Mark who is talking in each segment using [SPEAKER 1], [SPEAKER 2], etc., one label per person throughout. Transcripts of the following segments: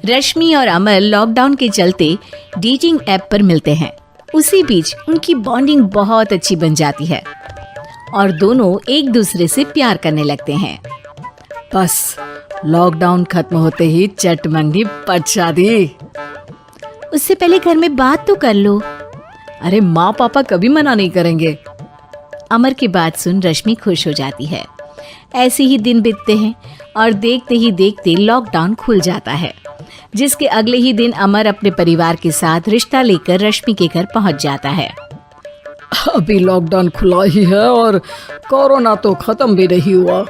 [SPEAKER 1] रश्मि और अमर लॉकडाउन के चलते डेटिंग ऐप पर मिलते हैं। उसी बीच उनकी बॉन्डिंग बहुत अच्छी बन जाती है और दोनों एक दूसरे से प्यार करने लगते हैं।
[SPEAKER 2] बस लॉकडाउन खत्म होते ही चट मंडी पट शादी।
[SPEAKER 1] उससे पहले घर में बात तो कर लो।
[SPEAKER 2] अरे माँ पापा कभी मना नहीं करेंगे।
[SPEAKER 1] अमर की बात सुन रश्मि खुश हो जाती है। ऐसे ही दिन बीतते हैं और देखते ही देखते लॉकडाउन खुल जाता है, जिसके अगले ही दिन अमर अपने परिवार के साथ रिश्ता लेकर रश्मि के घर पहुंच जाता है।
[SPEAKER 2] अभी लॉकडाउन खुला ही है और कोरोना तो खत्म भी नहीं हुआ,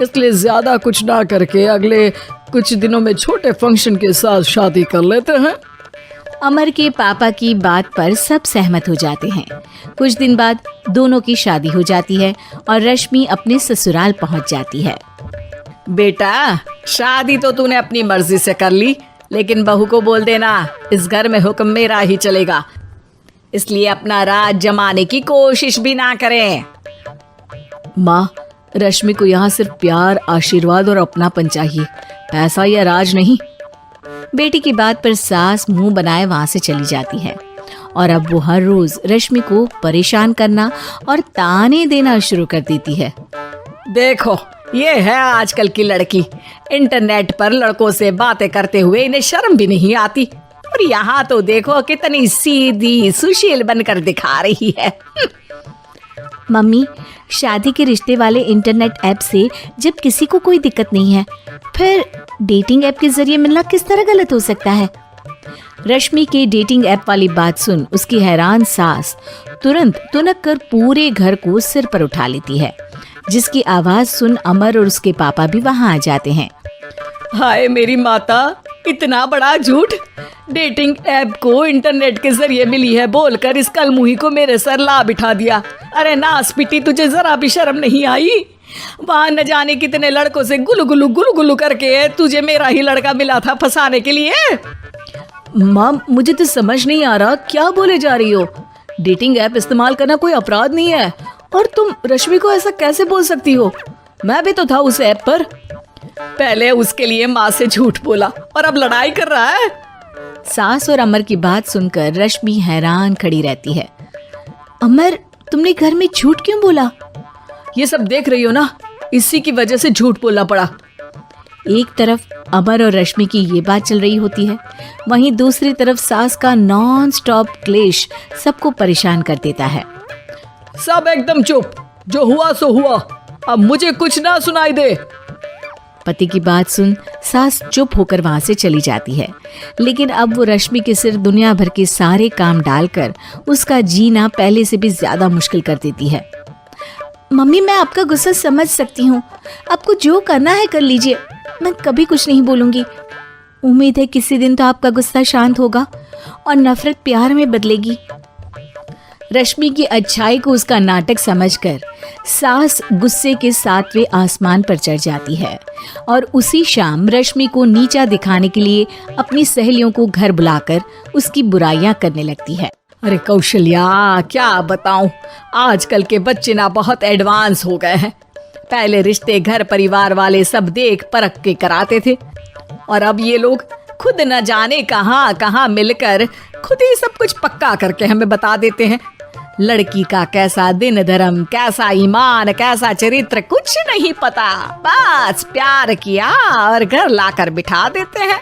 [SPEAKER 2] इसलिए ज्यादा कुछ ना करके अगले कुछ दिनों में छोटे फंक्शन के साथ शादी कर लेते हैं।
[SPEAKER 1] अमर के पापा की बात पर सब सहमत हो जाते हैं। कुछ दिन बाद दोनों की शादी हो जाती है और रश्मि अपने ससुराल पहुंच जाती है।
[SPEAKER 2] बेटा, शादी तो तूने अपनी मर्जी से कर ली, लेकिन बहू को बोल देना इस घर में हुक्म मेरा ही चलेगा, इसलिए अपना राज जमाने की कोशिश भी ना करें। माँ, रश्मि को यहाँ सिर्फ प्यार, आशीर्वाद और अपनापन चाहिए, पैसा या राज नहीं।
[SPEAKER 1] बेटी की बात पर सास मुंह बनाए वहां से चली जाती है और अब वो हर रोज रश्मि को परेशान करना और ताने देना शुरू कर देती है।
[SPEAKER 2] देखो, ये है आजकल की लड़की, इंटरनेट पर लड़कों से बातें करते हुए इन्हें शर्म भी नहीं आती, और यहाँ तो देखो कितनी सीधी सुशील बनकर दिखा रही है।
[SPEAKER 1] मम्मी, शादी के रिश्ते वाले इंटरनेट ऐप से जब किसी को कोई दिक्कत नहीं है, फिर डेटिंग ऐप के जरिए मिलना किस तरह गलत हो सकता है? रश्मि के डेटिंग ऐप वाली बात सुन उसकी हैरान सास तुरंत तुनक कर पूरे घर को सिर पर उठा लेती है, जिसकी आवाज सुन अमर और उसके पापा भी वहां आ जाते हैं।
[SPEAKER 2] हाय मेरी माता, इतना बड़ा झूठ! डेटिंग ऐप को इंटरनेट के जरिए मिली है बोलकर इस कलमुही को मेरे सर ला बिठा दिया। अरे नास पिटी, तुझे जरा भी शर्म नहीं आई? वहां न जाने कितने लड़कों से गुलू गुलू करके तुझे मेरा ही लड़का मिला था फंसाने के लिए। माँ, मुझे तो समझ नहीं आ रहा क्या बोले जा रही हो। डेटिंग ऐप इस्तेमाल करना कोई अपराध नहीं है, और तुम रश्मि को ऐसा कैसे बोल सकती हो? मैं भी तो था उस ऐप पर। पहले उसके लिए माँ से झूठ बोला और अब लड़ाई कर रहा है।
[SPEAKER 1] सास और अमर की बात सुनकर रश्मि हैरान खड़ी रहती है। अमर, तुमने घर में झूठ क्यों बोला?
[SPEAKER 2] ये सब देख रही हो ना, इसी की वजह से झूठ बोलना पड़ा।
[SPEAKER 1] एक तरफ अमर और रश्मि की ये बात चल रही होती है, वहीं दूसरी तरफ सास का नॉन स्टॉप क्लेश सबको परेशान कर देता है।
[SPEAKER 2] सब एकदम चुप, जो हुआ सो हुआ, अब मुझे कुछ ना सुनाई दे।
[SPEAKER 1] पति की बात सुन सास चुप होकर वहां से चली जाती है, लेकिन अब वो रश्मि के सिर दुनिया भर के सारे काम डालकर उसका जीना पहले से भी ज्यादा मुश्किल कर देती है। मम्मी, मैं आपका गुस्सा समझ सकती हूँ, आपको जो करना है कर लीजिए, मैं कभी कुछ नहीं बोलूंगी। उम्मीद है किसी दिन तो आपका गुस्सा शांत होगा और नफरत प्यार में बदलेगी। रश्मि की अच्छाई को उसका नाटक समझकर सास गुस्से के 7वें आसमान पर चढ़ जाती है और उसी शाम रश्मि को नीचा दिखाने के लिए अपनी सहेलियों को घर बुलाकर उसकी बुराइयां करने लगती है।
[SPEAKER 2] अरे कौशल्या, क्या बताऊं, आजकल के बच्चे ना बहुत एडवांस हो गए हैं। पहले रिश्ते घर परिवार वाले सब देख परख के कराते थे, और अब ये लोग खुद न जाने कहां कहां मिलकर खुद ही सब कुछ पक्का करके हमें बता देते हैं। लड़की का कैसा दिन धर्म, कैसा ईमान, कैसा चरित्र कुछ नहीं पता, बस प्यार किया और घर लाकर बिठा देते हैं।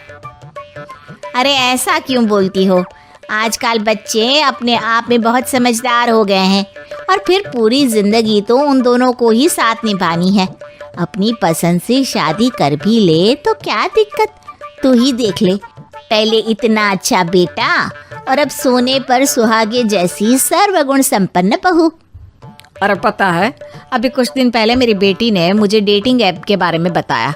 [SPEAKER 3] अरे ऐसा क्यों बोलती हो? आजकल बच्चे अपने आप में बहुत समझदार हो गए हैं, और फिर पूरी जिंदगी तो उन दोनों को ही साथ निभानी है। अपनी पसंद से शादी कर भी ले तो क्या दिक्कत? तू ही देख ले, पहले इतना अच्छा बेटा और अब सोने पर सुहागे जैसी सर्वगुण संपन्न बहू।
[SPEAKER 2] और पता है,
[SPEAKER 3] अभी कुछ दिन पहले मेरी बेटी ने मुझे डेटिंग ऐप के बारे में बताया,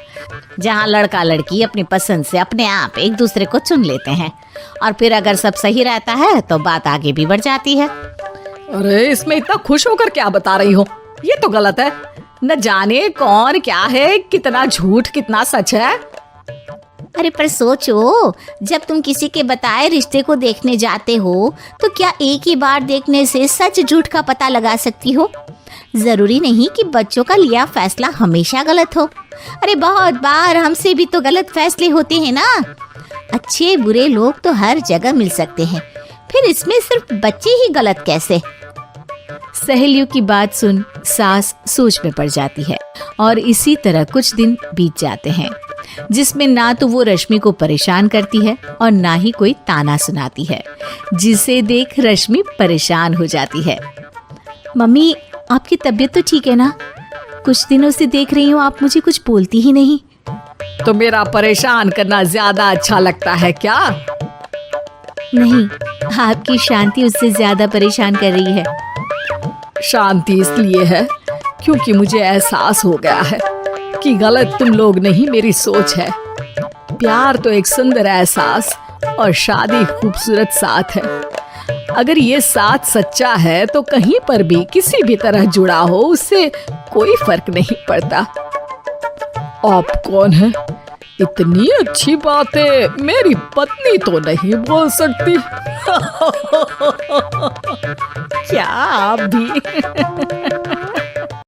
[SPEAKER 3] जहाँ लड़का लड़की अपनी पसंद से अपने आप एक दूसरे को चुन लेते हैं, और फिर अगर सब सही रहता है तो बात आगे भी बढ़ जाती है।
[SPEAKER 2] अरे इसमें इतना खुश होकर क्या बता रही हो? ये तो गलत है। न जाने कौन क्या है, कितना झूठ कितना सच है।
[SPEAKER 3] अरे पर सोचो, जब तुम किसी के बताए रिश्ते को देखने जाते हो तो क्या एक ही बार देखने से सच झूठ का पता लगा सकती हो? जरूरी नहीं कि बच्चों का लिया फैसला हमेशा गलत हो। अरे बहुत बार हमसे भी तो गलत फैसले होते हैं ना। अच्छे बुरे लोग तो हर जगह मिल सकते हैं, फिर इसमें सिर्फ बच्चे ही गलत कैसे?
[SPEAKER 1] सहेलियों की बात सुन सास सोच में पड़ जाती है और इसी तरह कुछ दिन बीत जाते हैं, जिसमें ना तो वो रश्मि को परेशान करती है और ना ही कोई ताना सुनाती है, जिसे देख रश्मि परेशान हो जाती है। मम्मी, आपकी तबीयत तो ठीक है ना? कुछ दिनों से देख रही हूँ आप मुझे कुछ बोलती ही नहीं।
[SPEAKER 2] तो मेरा परेशान करना ज्यादा अच्छा लगता है क्या?
[SPEAKER 1] नहीं, आपकी शांति उससे ज्यादा परेशान कर रही है।
[SPEAKER 2] शांति इसलिए है क्योंकि मुझे एहसास हो गया है कि गलत तुम लोग नहीं, मेरी सोच है। प्यार तो एक सुंदर एहसास और शादी खूबसूरत साथ है। अगर ये साथ सच्चा है तो कहीं पर भी किसी भी तरह जुड़ा हो उससे कोई फर्क नहीं पड़ता। आप कौन है? इतनी अच्छी बातें मेरी पत्नी तो नहीं बोल सकती। क्या आप भी?